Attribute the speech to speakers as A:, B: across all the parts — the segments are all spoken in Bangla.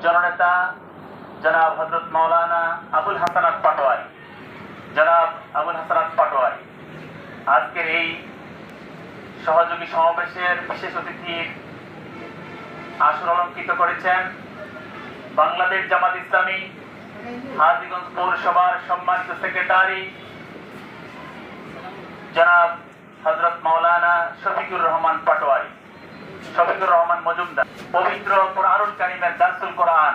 A: জননেতা জনাব হযরত মাওলানা আবুল হাসানাত পাটোয়ারি, জনাব আবুল হাসানাত পাটোয়ারি আজকের এই সহযোগী সমাবেশের বিশেষ অতিথির আসর অলঙ্কৃত করেছেন। বাংলাদেশ জামাত ইসলামী হাজীগঞ্জ পৌরসভার সম্মানিত সেক্রেটারি জনাব হযরত মাওলানা শফিকুর রহমান পাটোয়ারি, শফিকুর রহমান মজুমদার। পবিত্র কোরআনুল কারীমের দারসুল কোরআন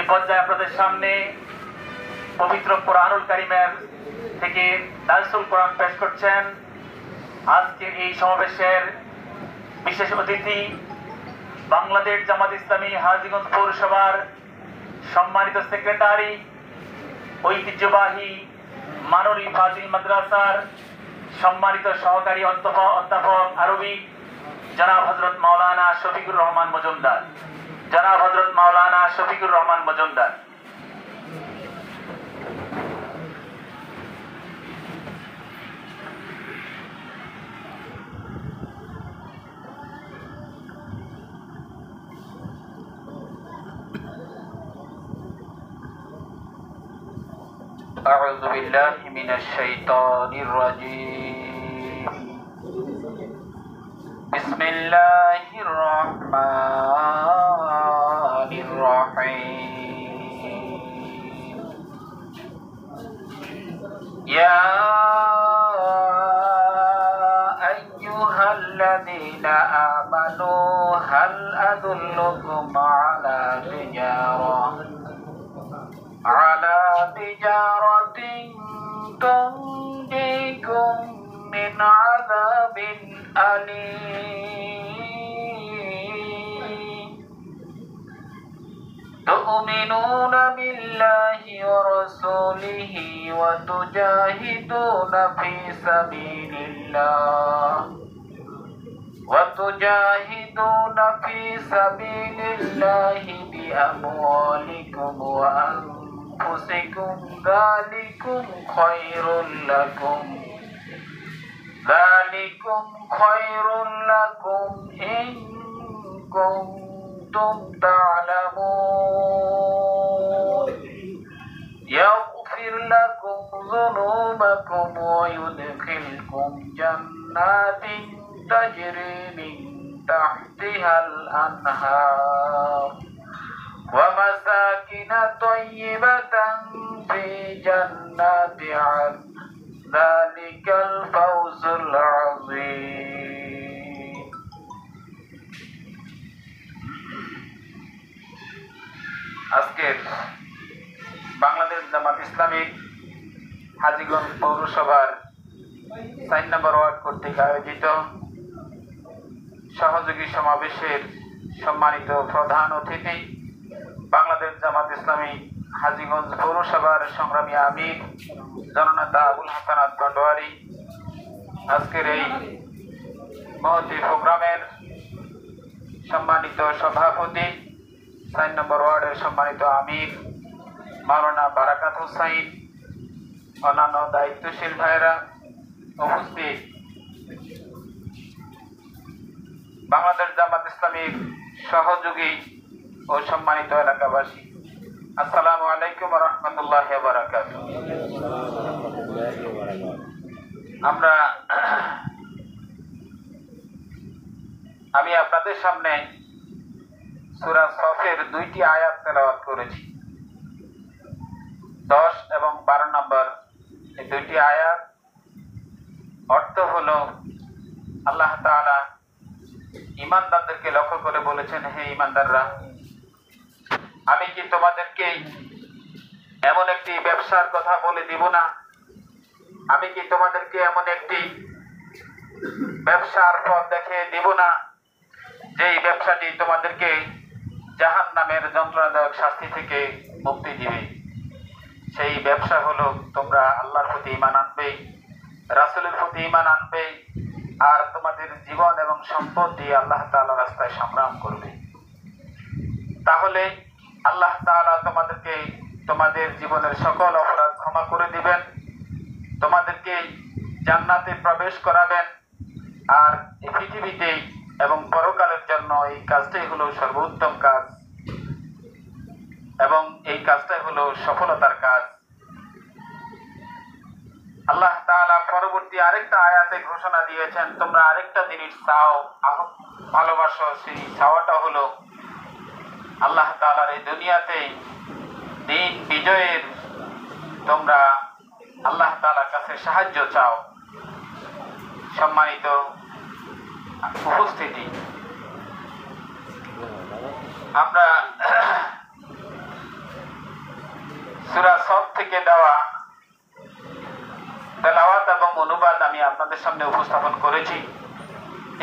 A: এ পর্যায়ে আপনাদের সামনে পবিত্র কোরআনুল কারীমের থেকে দারসুল কোরআন পেশ করছেন আজকের এই সমাবেশের বিশেষ অতিথি বাংলাদেশ জামাত ইসলামী হাজীগঞ্জ পৌরসভার সম্মানিত সেক্রেটারি, ঐতিহ্যবাহী মানরী ফাজিল মাদ্রাসার সম্মানিত সহকারী অধ্যাপক আরবি জনাব হযরত মাওলানা শফিকুর রহমান মজুমদার, জনাব হযরত মাওলানা শফিকুর রহমান মজুমদার। أعوذ بالله من الشيطان الرجيم بسم الله الرحمن الرحيم يا أيها الذين آمنوا هل أدلكم على تجارة تنجيكم من عذاب أليم تؤمنون بالله ورسوله وتجاهدون في سبيل الله بأموالكم وأنفسكم ذلكم خير لكم إن كنتم تعلمون يغفر لكم ذنوبكم ويدخلكم جنات تجري من تحتها الأنهار ومساكن طيبة في جنات عدن ذلك الفوز العظيم। আজকের বাংলাদেশ জামাত ইসলামী হাজীগঞ্জ পৌরসভার 4 নম্বর ওয়ার্ড কর্তৃক আয়োজিত সহযোগী সমাবেশের সম্মানিত প্রধান অতিথি বাংলাদেশ জামাত ইসলামী হাজীগঞ্জ পৌরসভার সংগ্রামী আমির জননেতা আবুল হাসানাত পাটোয়ারি, আজকের এই মহতী প্রোগ্রামের সম্মানিত সভাপতি 4 নম্বর ওয়ার্ডের সম্মানিত আমির মাওলানা বারাকাত হুসাইন, অন্যান্য দায়িত্বশীল ভাইরা উপস্থিত, বাংলাদেশ জামাত ইসলামীর সহযোগী ও সম্মানিত এলাকাবাসী, আসসালামু আলাইকুম ওয়া রাহমাতুল্লাহি ওয়া বারাকাতুহু। আমি আপনাদের সামনে সূরা সফের 2টি আয়াত তেলাওয়াত করেছি। 10 এবং 12 নম্বর এই 2টি আয়াত অর্থ হলো, আল্লাহ তাআলা ঈমানদারদেরকে লক্ষ্য করে বলেছেন, হে ঈমানদাররা, আমি কি তোমাদেরকে এমন একটি ব্যবসার কথা বলে দিব না? আমি কি তোমাদেরকে এমন একটি ব্যবসার পথ দেখিয়ে দিব না যেই ব্যবসাটি তোমাদেরকে জাহান্নামের যন্ত্রণাদায়ক শাস্তি থেকে মুক্তি দিবে? সেই ব্যবসা হলো তোমরা আল্লাহর প্রতি ঈমান আনবে, রাসূলের প্রতি ঈমান আনবে, আর তোমাদের জীবন এবং সম্পদ দিয়ে আল্লাহ তাআলার রাস্তায় সংগ্রাম করবে। তাহলে আল্লাহ তাআলা তোমাদেরকে তোমাদের জীবনের সকল অপরাধ ক্ষমা করে দিবেন, তোমাদেরকে জান্নাতে প্রবেশ করাবেন, আর এই পৃথিবীতে এবং পরকালের জন্য এই কাজটাই হলো সর্বোত্তম সফলতার কাজ। আল্লাহ তাআলা পরবর্তী আরেকটা আয়াতে ঘোষণা দিয়েছেন, তোমরা আরেকটা জিনিস চাও, ভালোবাসো। সেই চাওয়াটা হলো আল্লাহ তাআলার এই দুনিয়াতে দিন বিজয়ের তোমরা আল্লাহ তাআলার কাছে সাহায্য চাও। সম্মানিত উপস্থিতি, আমরা সূরা সফ থেকে দেওয়া তেলাওয়াত এবং অনুবাদ আমি আপনাদের সামনে উপস্থাপন করেছি।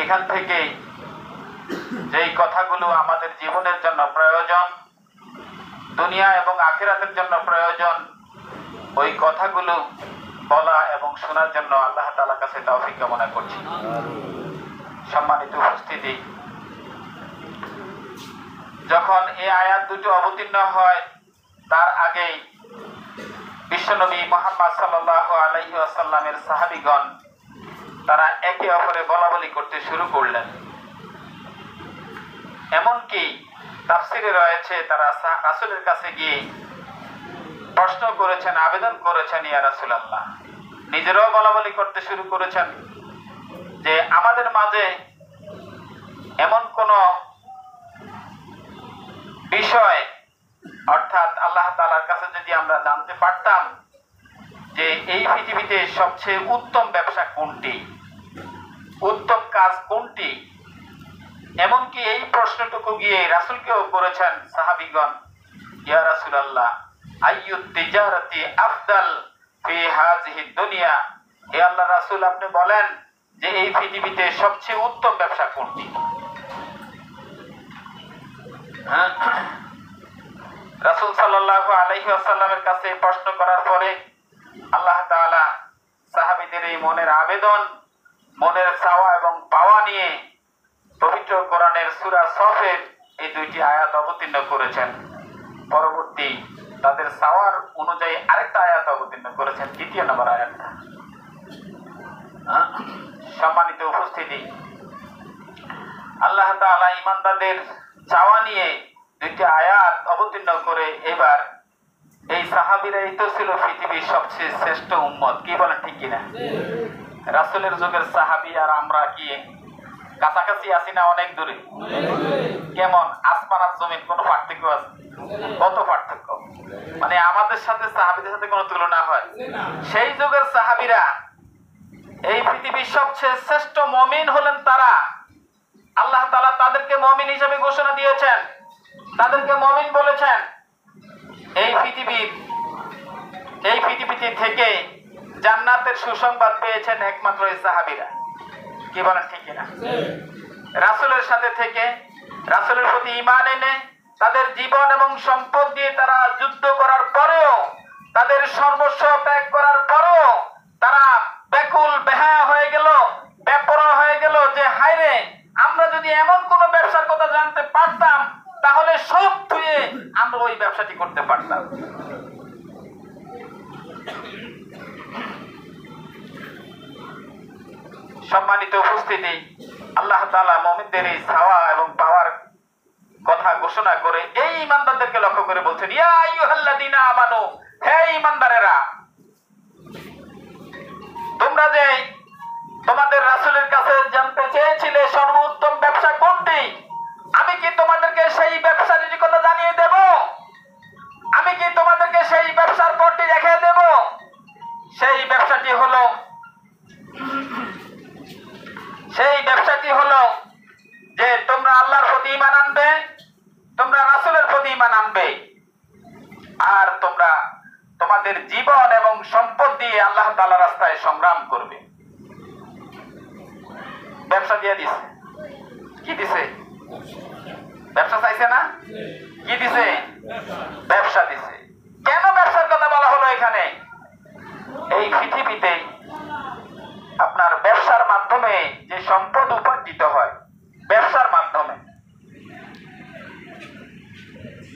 A: এখান থেকে যেই কথাগুলো আমাদের জীবনের জন্য প্রয়োজন, দুনিয়া এবং আখিরাতের জন্য প্রয়োজন, ওই কথাগুলো বলা এবং শোনার জন্য আল্লাহ তাআলার কাছে তৌফিক কামনা করছি। সম্মানিত উপস্থিতি, যখন এই আয়াত দুটো অবতীর্ণ হয় তার আগেই বিশ্বনবী মুহাম্মদ সাল্লাল্লাহু আলাইহি ওয়াসাল্লামের সাহাবীগণ তারা একে অপরে বলাবলি করতে শুরু করলেন। এমনকি তাফসিরে রয়েছে তারা রাসূলের কাছে গিয়ে প্রশ্ন করেছেন, আবেদন করেছেন, ইয়া রাসূলুল্লাহ, নিজেরাও বলাবলি করতে শুরু করেছেন যে আমাদের মাঝে এমন কোন বিষয়, অর্থাৎ আল্লাহ তাআলার কাছে যদি আমরা জানতে পারতাম যে এই পৃথিবীতে সবচেয়ে উত্তম ব্যবসা কোনটি, উত্তম কাজ কোনটি, এমনকি এই প্রশ্নটুকু গিয়ে রাসূলকেও করেছেন সাহাবীগণ, ইয়া রাসূলুল্লাহ, আইয়ুত তিজারাতি আফদাল ফি হাযিহি দুনিয়া, হে আল্লাহর রাসূল, আপনি বলেন যে এই পৃথিবীতে সবচেয়ে উত্তম ব্যবসা কোনটি? রাসূল সাল্লাল্লাহু আলাইহি ওয়াসাল্লামের কাছে প্রশ্ন করার পরে আল্লাহ তাআলা সাহাবীদের এই মনের আবেদন, মনের চাওয়া এবং পাওয়া নিয়ে পবিত্র কোরআনের সূরা সফের এই দুইটি আয়াত অবতীর্ণ করেছেন। পরবর্তী তাদের চাওয়ার অনুযায়ী আরেকটা আয়াত অবতীর্ণ করেছেন, দ্বিতীয় নম্বর আয়াতটা। সম্মানিত উপস্থিতি, আল্লাহ তাআলা ঈমানদারদের চাওয়া নিয়ে দুইটি আয়াত অবতীর্ণ করে এবার এই সাহাবীরাই তো ছিল পৃথিবীর সবচেয়ে শ্রেষ্ঠ উম্মত। কি বলেন, ঠিক কিনা? রাসূলের যুগের সাহাবী আর আমরা কি কাছাকাছি আছি না অনেক দূরে? কেমন আসমান আর জমিন, কোনো পার্থক্য আছে? কত পার্থক্য! মানে আমাদের সাথে সাহাবীদের সাথে কোনো তুলনা হয়? সেই যুগের সাহাবীরা এই পৃথিবীর সবচেয়ে শ্রেষ্ঠ মুমিন হলেন তারা। আল্লাহ তাআলা তাদেরকে মুমিন হিসেবে ঘোষণা দিয়েছেন, তাদেরকে মুমিন বলেছেন। এই পৃথিবীতে থেকে জান্নাতের সুসংবাদ পেয়েছেন একমাত্র এই সাহাবীরা। কি বলেন, ঠিক কিনা? রাসূলের সাথে থেকে, রাসূলের প্রতি ঈমান এনে, তাদের জীবন এবং সম্পদ দিয়ে তারা যুদ্ধ করার পরেও, তাদের সর্বস্ব ত্যাগ করার পরেও তারা ব্যাকুল বেহায়া হয়ে গেল, বেপরোয়া হয়ে গেল যে হায়রে, আমরা যদি এমন কোন ব্যবসার কথা জানতে পারতাম তাহলে সব ধুয়ে আমরা ওই ব্যবসাটি করতে পারতাম। সম্মানিত উপস্থিতি, আল্লাহ তাআলা মুমিনদের এই চাওয়া এবং পাওয়ার কথা ঘোষণা করে এই ঈমানদারদেরকে লক্ষ্য করে বলছেন, ইয়া আইয়ুহাল্লাযীনা আমানু, হে ঈমানদারেরা, তোমরা যে তোমাদের রাসূলের কাছে জানতে চেয়েছিলে সর্বোত্তম ব্যবসা কোনটি, আমি কি তোমাদেরকে সেই ব্যবসাটির কথা জানিয়ে দেব? আমি কি তোমাদেরকে সেই ব্যবসার পথটি দেখিয়ে দেব? সেই ব্যবসাটি হলো যে তোমরা আল্লাহর প্রতি ঈমান আনবে, তোমরা রাসূলের প্রতি ঈমান আনবে, আর তোমরা তোমাদের জীবন এবং সম্পদ দিয়ে আল্লাহ তাআলার রাস্তায় সংগ্রাম করবে। ব্যবসা দিয়ে দিছে। কি দিছে? ব্যবসা চাইছে না? কি দিছে? ব্যবসা দিছে। কেন ব্যবসার কথা বলা হলো এখানে? এই পৃথিবীতে আপনার ব্যবসার মাধ্যমে যে সম্পদ উপার্জিত হয়, ব্যবসার মাধ্যমে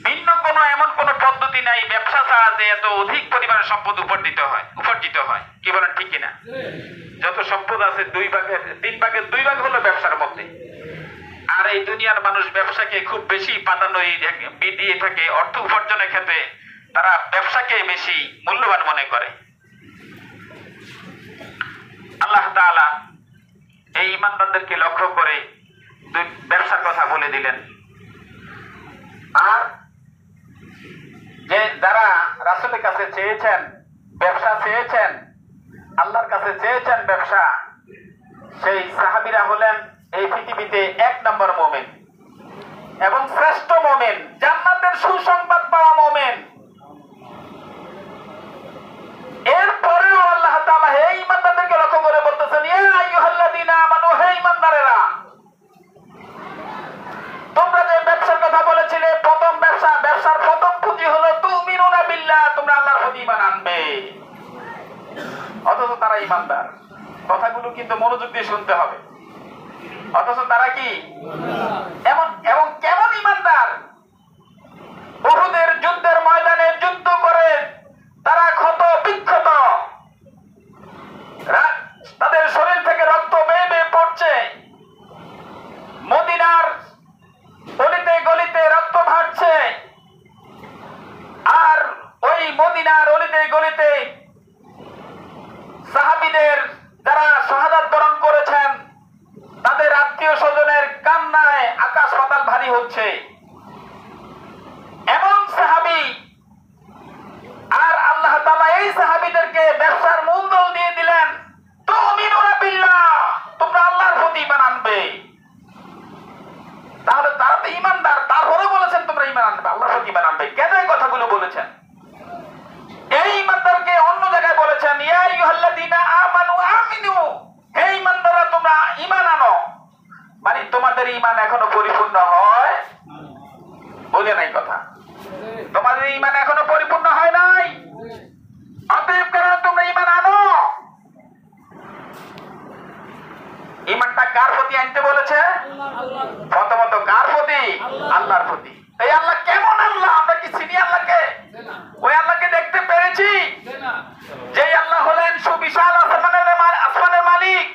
A: ভিন্ন কোনো এমন কোন পদ্ধতি নাই ব্যবসা ছাড়া যে এত অধিক পরিমাণে সম্পদ উপার্জিত হয়। কি বলেন, ঠিক কিনা? যত সম্পদ আছে 3 ভাগের 2 ভাগ হলো ব্যবসার মধ্যে। আর এই দুনিয়ার মানুষ ব্যবসাকে খুব বেশি প্রাধান্য দিয়ে থাকে অর্থ উপার্জনের ক্ষেত্রে। তারা ব্যবসাকে বেশি মূল্যবান মনে করে। আল্লাহ তাআলা এই ঈমানদারদেরকে লক্ষ্য করে দুই ব্যবসার কথা বলে দিলেন। আর যে যারা রাসূলের কাছে চেয়েছেন ব্যবসা, চেয়েছেন আল্লাহর কাছে চেয়েছেন ব্যবসা, সেই সাহাবীরা হলেন এই পৃথিবীতে 1 নম্বর মুমিন এবং শ্রেষ্ঠ মুমিন, জান্নাতের সুসংবাদ পাওয়া মুমিন। এরপরেও আল্লাহ তাআলা হে ঈমানদারদেরকে লক্ষ্য করে বলতেছেন, ইয়া আইয়ুহাল্লাযীনা আমানু, হে ঈমানদারেরা, তোমরা যে ব্যবসার কথা বলেছিলে, প্রথম ব্যবসার প্রথম পুঁজি হলো তুমিনুনা বিল্লাহ, তোমরা আল্লাহর প্রতি ঈমান আনবে। অথচ তারা ঈমানদার। কথাগুলো কিন্তু মনোযোগ দিয়ে শুনতে হবে। অথচ তারা কি এবং কেমন ঈমানদার? উহুদের যুদ্ধের ময়দানে যুদ্ধ করে তারা ক্ষত বিক্ষত, তাদের শরীর থেকে রক্ত বেয়ে বেয়ে পড়ছে, মদিনার অলিতে গলিতে রক্ত ভাসছে, আর ওই মদিনার অলিতে গলিতে সাহাবীদের যারা শাহাদাত বরণ করেছেন তাদের আত্মীয় স্বজনের কান্নায় আকাশ পাতাল ভারী হচ্ছে। এমন সাহাবী, আর আল্লাহ তাআলা এই সাহাবীদেরকে ব্যবসার মূলধন দিয়ে দিলেন, তুমিনুনা বিল্লাহ, তোমরা আল্লাহর প্রতি ঈমান আনবে। তাহলে তারা তো ঈমানদার, তারপরে বলেছেন তোমরা ঈমান আনবে, আল্লাহর প্রতি ঈমান আনবে। কেন এই কথাগুলো বলেছেন? এই ঈমানদারকে অন্য জায়গায় বলেছেন, ইয়া আইয়ুহাল্লাযীনা আমানু আমিনু, হে ঈমানদাররা তোমরা ঈমান আনো। মানে তোমাদের ঈমান এখনো পরিপূর্ণ হয়, বুঝে নাই কথা? তোমাদের ঈমান এখনো পরিপূর্ণ হয় নাই, অতএব কেন তোমরা ঈমান আনো। ঈমানটা কার প্রতি আনতে বলেছে? প্রথমত কার প্রতি? আল্লাহর প্রতি। এই আল্লাহ কেমন আল্লাহ? আমরা কি চিনি আল্লাহকে? ওই আল্লাহকে দেখতে পেরেছি? যেই আল্লাহ হলেন সুবিশাল আসমানের মালিক,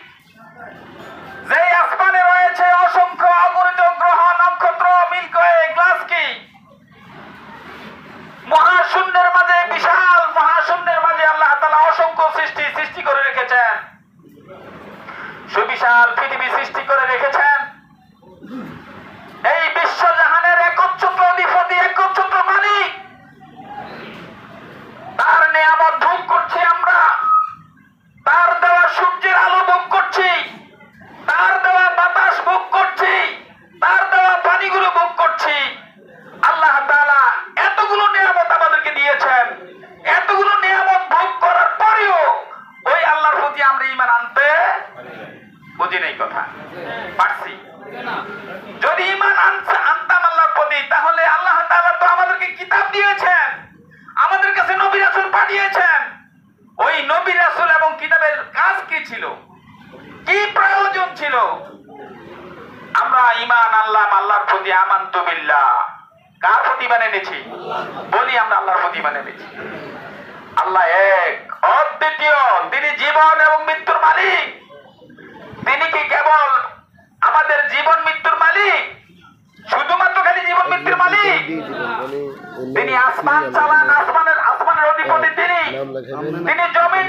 A: যেই আসমানে রয়েছে অসংখ্য অগণিত গ্রহ নক্ষত্র, মিল্কওয়ে গ্লাক্সি, মহাশূন্যের মাঝে, বিশাল মহাশূন্যের মাঝে আল্লাহ তাআলা অসংখ্য সৃষ্টি করে রেখেছেন, সুবিশাল পৃথিবী সৃষ্টি করে রেখেছেন। এই বিশ্বজাহানের একচ্ছত্র অধিপতি, একচ্ছত্র মালিক, তার নিয়ামত ভোগ করছি আমরা, তার দেওয়া সূর্যের আলো ভোগ করছি, তার দেওয়া বাতাস ভোগ করছি, তার দেওয়া পানিগুলো ভোগ করছি। আল্লাহ তাআলা এতগুলো নিয়ামত আমাদেরকে দিয়েছেন, এতগুলো নিয়ামত ভোগ করার পরেও ওই আল্লাহর প্রতি আমরা ঈমান আনতে বুঝি নাই কথা? পারছি? যদি ঈমান আনতাম আল্লাহর প্রতি, তাহলে আল্লাহ তাআলা তো আমাদেরকে কিতাব দিয়েছেন, আমাদের কাছে নবী রাসূল পাঠিয়েছেন। ওই নবী রাসূল এবং কিতাবের কাজ কি ছিল, কি প্রয়োজন ছিল? আমরা ঈমান আনলাম আল্লাহর প্রতি, আমানতু বিল্লাহ। কার প্রতি ঈমান এনেছি? বলি আমরা আল্লাহর প্রতি ঈমান এনেছি। আল্লাহ এক, অদ্বিতীয়, তিনি জীবন এবং মৃত্যুর মালিক। তিনি কি কেবল আমাদের জীবন মৃত্যুর মালিক? শুধুমাত্র খালি জীবন মৃত্যুর মালিক? তিনি আসমান চালান, আসমানের অধিপতি তিনি, তিনি জমিন